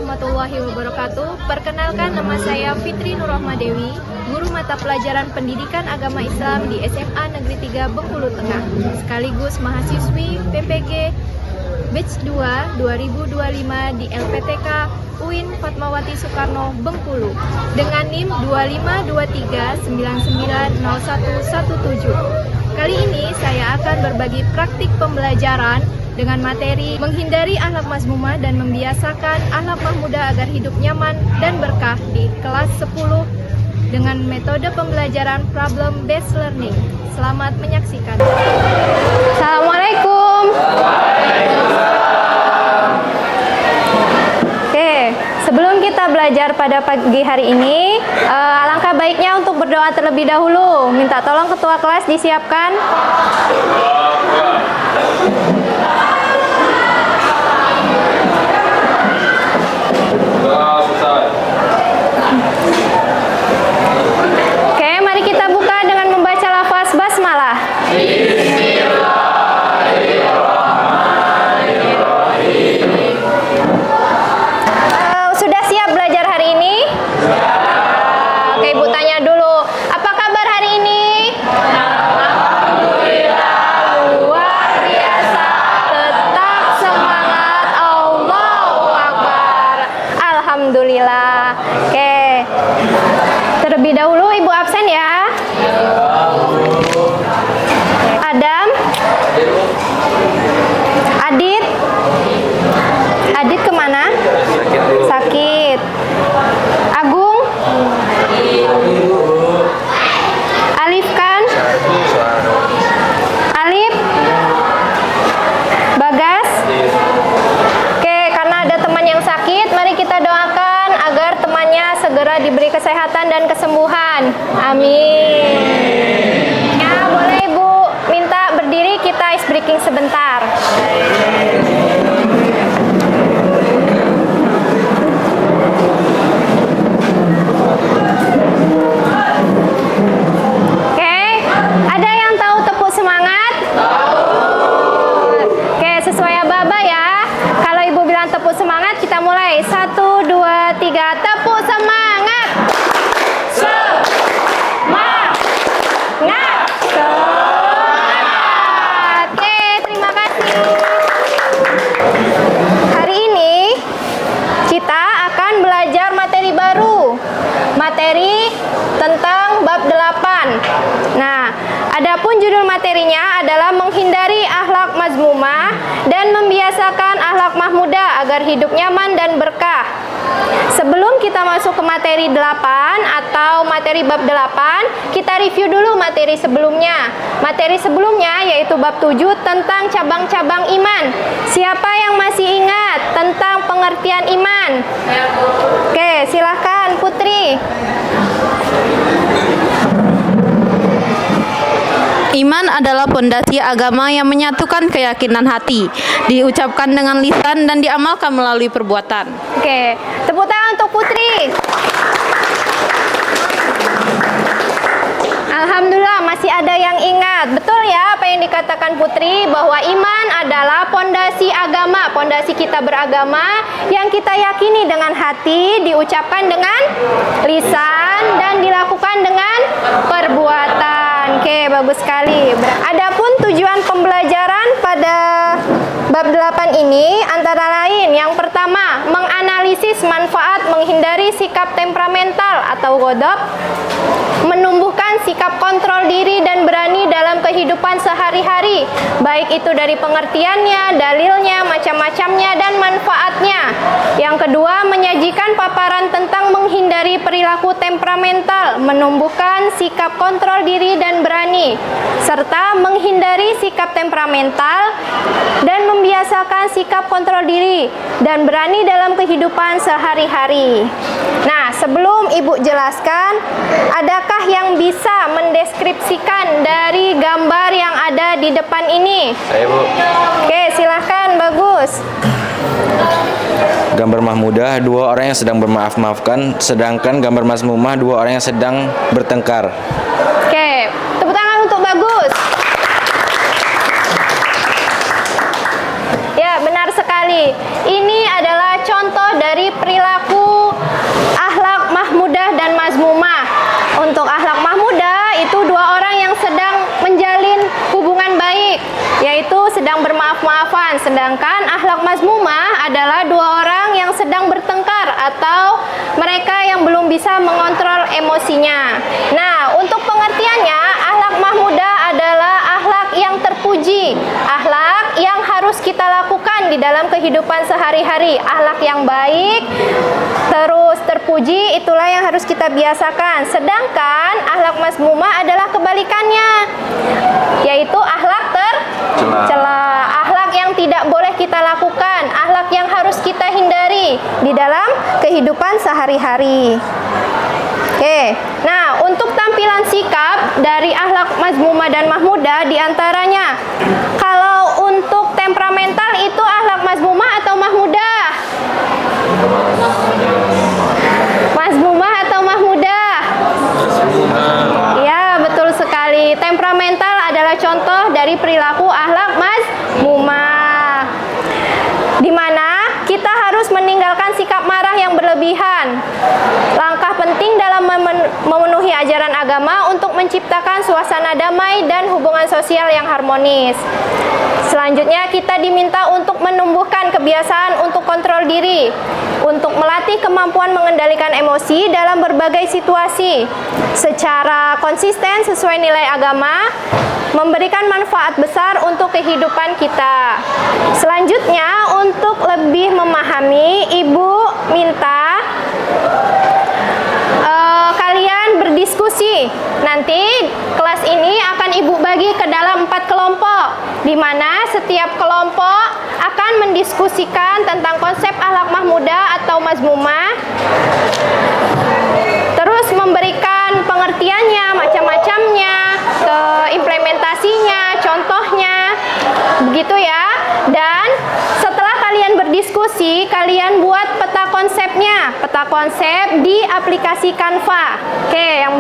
warahmatullahi wabarakatuh. Perkenalkan, nama saya Fitri Nurrohma Dewi, guru mata pelajaran Pendidikan Agama Islam di SMA Negeri 3 Bengkulu Tengah, sekaligus mahasiswi PPG Batch 2 2025 di LPTK UIN Fatmawati Soekarno Bengkulu dengan NIM 2523990117. Kali ini saya akan berbagi praktik pembelajaran dengan materi menghindari akhlak mazmumah dan membiasakan akhlak mahmudah agar hidup nyaman dan berkah di kelas 10 dengan metode pembelajaran problem based learning. Selamat menyaksikan. Assalamualaikum. Oke, sebelum kita belajar pada pagi hari ini, alangkah baiknya untuk berdoa terlebih dahulu. Minta tolong ketua kelas disiapkan. Oke, mari kita buka dengan membaca lafaz basmalah. Sudah siap belajar hari ini? Oke, Ibu tanya dulu. Apa kabar hari ini? Alhamdulillah, luar biasa. Tetap semangat. Allahu Akbar. Alhamdulillah. Oke. Terlebih dahulu Ibu absen ya. Adam. Adit. Adit kemana? Sakit. Agung. Alif kan? Alif. Bagas. Oke, karena ada teman yang sakit, mari kita doakan agar temannya segera diberi kesehatan dan kesembuhan. Amin. Ya, boleh Ibu minta berdiri, kita ice breaking sebentar. Oke, ada yang tahu tepuk semangat? Oke, sesuai Aba ya. Kalau Ibu bilang tepuk semangat, kita mulai. 1, 2, 3, tepuk semangat. Semangat. Oke, terima kasih. Hari ini kita akan belajar materi baru. Materi tentang bab 8. Nah, adapun judul materinya adalah menghindari akhlak mazmumah dan membiasakan akhlak mahmudah agar hidup nyaman dan berkah. Sebelum kita masuk ke materi 8 atau materi bab 8, kita review dulu materi sebelumnya. Materi sebelumnya yaitu bab 7 tentang cabang-cabang iman. Siapa yang masih ingat tentang pengertian iman? Oke, silahkan Putri. Iman adalah pondasi agama yang menyatukan keyakinan hati, diucapkan dengan lisan dan diamalkan melalui perbuatan. Oke, tepuk tangan untuk Putri. Alhamdulillah masih ada yang ingat. Betul ya apa yang dikatakan Putri, bahwa iman adalah pondasi agama, pondasi kita beragama yang kita yakini dengan hati, diucapkan dengan lisan dan dilakukan dengan perbuatan. Oke, bagus sekali. Adapun tujuan pembelajaran pada bab 8 ini antara lain, yang pertama, menganalisis manfaat menghindari sikap temperamental atau godop, menumbuhkan sikap kontrol diri dan berani dalam kehidupan sehari-hari, baik itu dari pengertiannya, dalilnya, macam-macamnya, dan manfaatnya. Yang kedua, menyajikan paparan tentang menghindari perilaku temperamental, menumbuhkan sikap kontrol diri dan berani, serta menghindari sikap temperamental dan membiasakan sikap kontrol diri dan berani dalam kehidupan sehari-hari. Nah, sebelum Ibu jelaskan, adakah yang bisa mendeskripsikan dari gambar yang ada di depan ini? Saya, Bu. Oke, silahkan, bagus. Gambar mahmudah, dua orang yang sedang bermaaf-maafkan, sedangkan gambar mazmumah, dua orang yang sedang bertengkar. Oke, tepuk tangan untuk bagus. Ya, benar sekali. Ini adalah contoh dari dari perilaku akhlak mahmudah dan mazmumah. Untuk akhlak mahmudah itu dua orang yang sedang menjalin hubungan baik, yaitu sedang bermaaf-maafan. Sedangkan akhlak mazmumah adalah dua orang yang sedang bertengkar atau mereka yang belum bisa mengontrol emosinya. Nah, untuk pengertiannya, akhlak mahmudah adalah akhlak yang terpuji, akhlak yang harus kita lakukan di dalam kehidupan sehari-hari. Akhlak yang baik terus terpuji, itulah yang harus kita biasakan. Sedangkan akhlak mazmumah adalah kebalikannya, yaitu akhlak tercela, akhlak yang tidak boleh kita lakukan, akhlak yang harus kita hindari di dalam kehidupan sehari-hari. Oke, nah untuk tampilan sikap dari akhlak mazmumah dan mahmudah diantaranya, kalau untuk temperamental itu akhlak mazmumah atau mahmudah? Mazmumah atau mahmudah? Ya, betul sekali. Temperamental adalah contoh dari perilaku akhlak mazmumah, di mana kita harus meninggalkan sikap marah yang berlebihan. Langkah penting dalam memenuhi ajaran agama untuk menciptakan suasana damai dan hubungan sosial yang harmonis. Selanjutnya kita diminta untuk menumbuhkan kebiasaan untuk kontrol diri, untuk melatih kemampuan mengendalikan emosi dalam berbagai situasi secara konsisten sesuai nilai agama, memberikan manfaat besar untuk kehidupan kita. Selanjutnya, untuk lebih memahami, Ibu minta kalian berdiskusi. Nanti kelas ini akan Ibu bagi ke dalam 4 kelompok, di mana setiap kelompok akan mendiskusikan tentang konsep akhlak mahmudah atau mazmumah, terus memberikan pengertiannya, macam-macamnya, implementasinya, contohnya, begitu ya. Dan setelah kalian berdiskusi, kalian buat peta konsepnya, peta konsep di aplikasi Canva. Oke, yang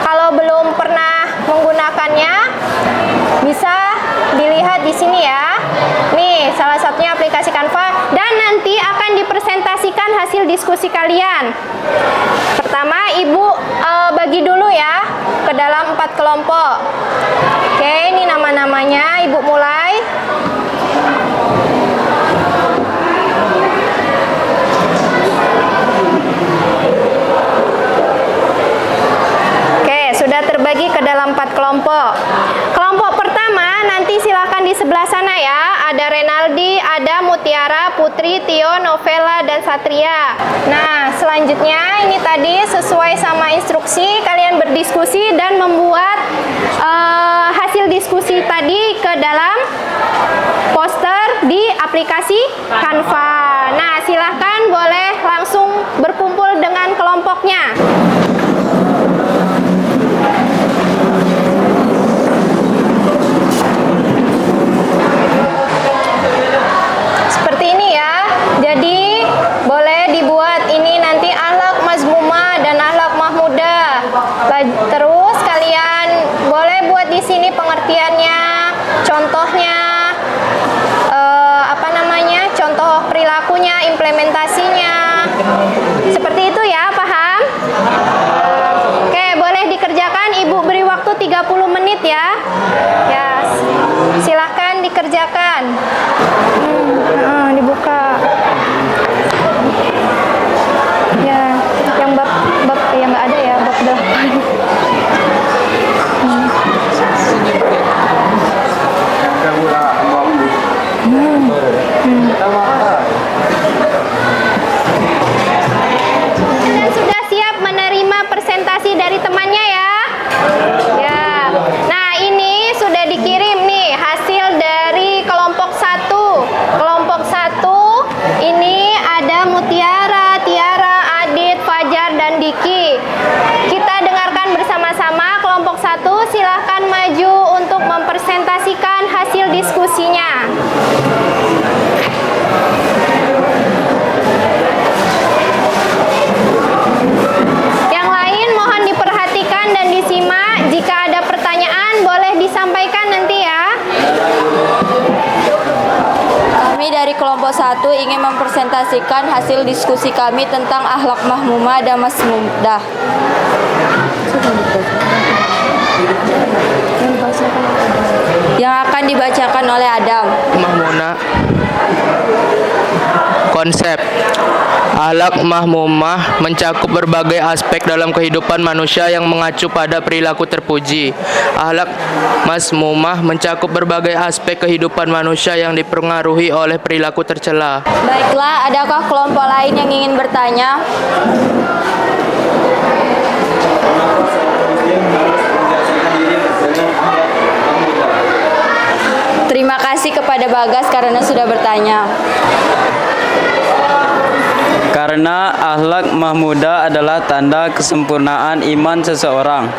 kalau belum pernah menggunakannya, bisa dilihat di sini ya. Nih, salah satunya aplikasi Canva, dan nanti akan dipresentasikan hasil diskusi kalian. Pertama, Ibu bagi dulu ya ke dalam 4 kelompok. Oke, ini nama-namanya, Ibu mulai. Oke, sudah terbagi ke dalam 4 kelompok. Kelompok pertama nanti silakan di sebelah sana ya. Ada Renaldi, ada Mutiara, Putri, Tio, Novela, dan Satria. Nah, selanjutnya ini tadi sesuai sama instruksi, kalian berdiskusi dan membuat hasil diskusi tadi ke dalam poster di aplikasi Canva. Nah, silahkan boleh langsung berkumpul dengan kelompoknya. Seperti ini ya. Jadi boleh dibuat ini nanti akhlak mazmumah dan akhlak mahmudah. Terus kalian boleh buat di sini pengertiannya, contohnya, contoh perilakunya, implementasinya. Seperti itu ya, paham? Oke, boleh dikerjakan. Ibu beri waktu 30 menit ya. Ya, silahkan dikerjakan. Dibuka. Ya, yang bab yang nggak ada ya, bab 8. Sudah siap menerima presentasi dari temannya ya? Ya. Nah, ini sudah dikirim nih hasil dari kelompok 1. Kelompok 1 ini ada Mutiara, Tiara, Adit, Fajar, dan Diki. Kita dengarkan bersama-sama. Kelompok 1 silahkan maju untuk mempresentasikan hasil diskusinya. Yang lain mohon diperhatikan dan disimak. Jika ada pertanyaan boleh disampaikan nanti ya. Kami dari kelompok kelompok 1 ingin mempresentasikan hasil diskusi kami tentang akhlak mahmumah dan masmudah. Yang akan dibacakan oleh Adam. Mahmuna. Konsep akhlak mahmumah mencakup berbagai aspek dalam kehidupan manusia yang mengacu pada perilaku terpuji. Akhlak masmumah mencakup berbagai aspek kehidupan manusia yang dipengaruhi oleh perilaku tercela. Baiklah, adakah kelompok lain yang ingin bertanya? Terima kasih kepada Bagas karena sudah bertanya. Karena akhlak mahmudah adalah tanda kesempurnaan iman seseorang,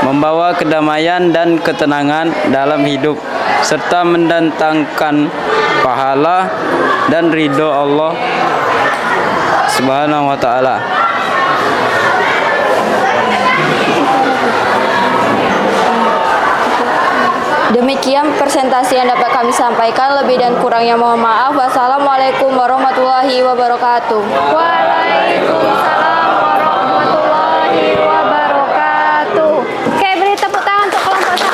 membawa kedamaian dan ketenangan dalam hidup, serta mendatangkan pahala dan ridho Allah Subhanahu wa ta'ala. Demikian presentasi yang dapat kami sampaikan. Lebih dan kurangnya mohon maaf. Wassalamualaikum warahmatullahi wabarakatuh. Waalaikumsalam warahmatullahi wabarakatuh. Oke, beri tepuk tangan untuk kelompok 1.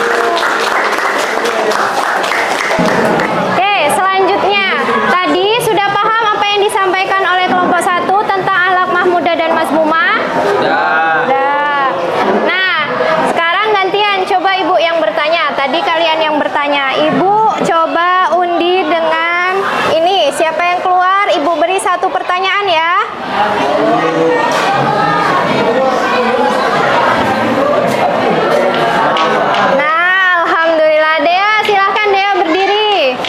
Oke, selanjutnya. Tadi sudah paham apa yang disampaikan oleh kelompok 1 tentang akhlak mahmudah dan masmumah? Sudah. Nah, sekarang gantian. Coba Ibu yang bertanya. Tadi kalian yang bertanya. Ibu coba undi dengan ini. Siapa yang keluar? Ibu beri satu pertanyaan ya. Nah, alhamdulillah. Dea, silahkan Dea berdiri.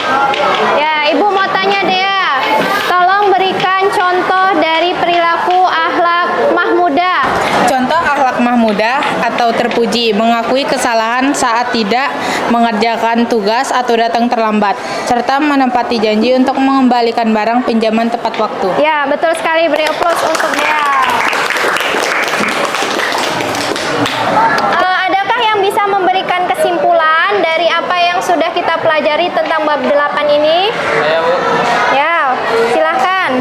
Ya, Ibu mau tanya Dea. Tolong berikan contoh dari perilaku akhlak mahmudah. Contoh akhlak mahmudah atau terpuji, mengakui kesalahan saat tidak mengerjakan tugas atau datang terlambat, serta menepati janji untuk mengembalikan barang pinjaman tepat waktu. Ya, betul sekali. Beri aplaus untuk Dea. Adakah yang bisa memberikan kesimpulan dari apa yang sudah kita pelajari tentang bab 8 ini? Saya, Bu. Ya, silahkan.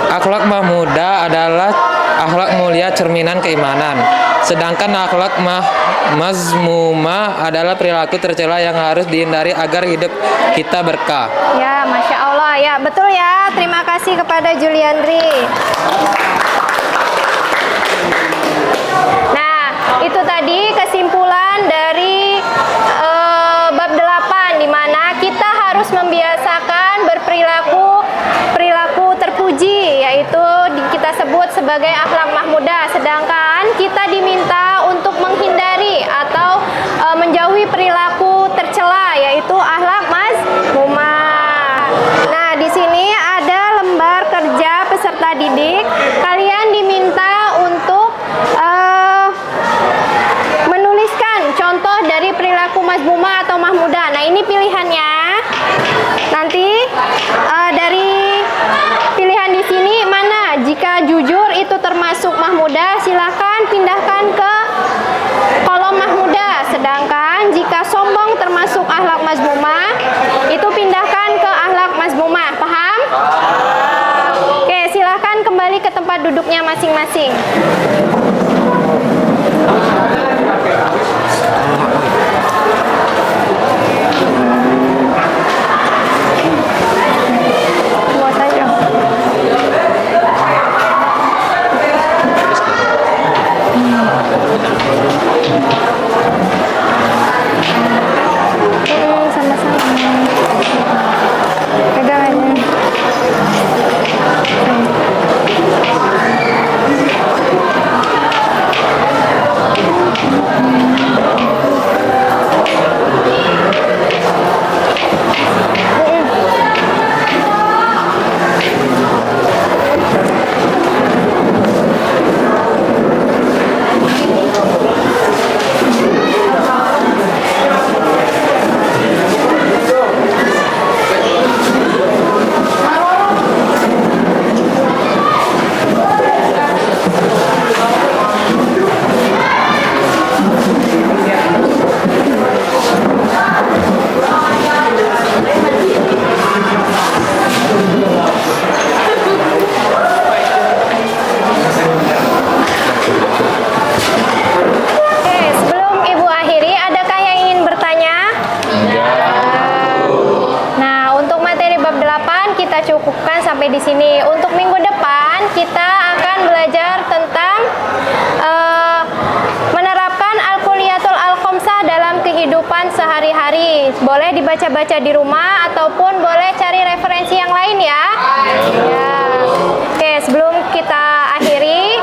Akhlak mahmudah adalah akhlak mulia cerminan keimanan. Sedangkan akhlak mazmumah adalah perilaku tercela yang harus dihindari agar hidup kita berkah. Ya, Masya Allah. Ya, betul ya. Terima kasih kepada Juliandri. Nah, itu tadi kesimpulan dari bab 8, di mana kita harus membiasakan berperilaku terpuji, yaitu kita sebut sebagai akhlak mahmudah. Sedangkan kita diminta untuk menghindari atau menjauhi perilaku tercela, yaitu akhlak mazmumah. Nah, di sini ada lembar kerja peserta didik. Kalian diminta untuk menuliskan contoh dari perilaku mazmumah atau mahmudah. Nah, ini pilihannya. Nanti dari pilihan di sini mana? Jika jujur itu termasuk mahmudah, silahkan pindahkan ke kolom mahmudah. Sedangkan jika sombong termasuk akhlak mazmumah, itu pindahkan ke akhlak mazmumah. Paham? Oke, silahkan kembali ke tempat duduknya masing-masing. Buat aja. Sama-sama. Pegang aja. sehari-hari. Boleh dibaca-baca di rumah ataupun boleh cari referensi yang lain ya. Ya. Oke, sebelum kita akhiri,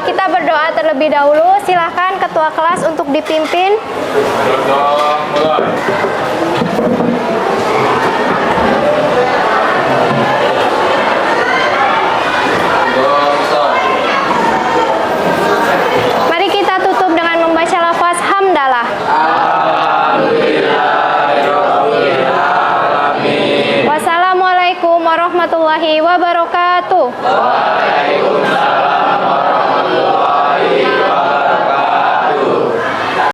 kita berdoa terlebih dahulu. Silahkan ketua kelas untuk dipimpin. Mari kita tutup dengan membaca lafaz hamdalah. Wassalamualaikum warahmatullahi wabarakatuh. Waalaikumsalam.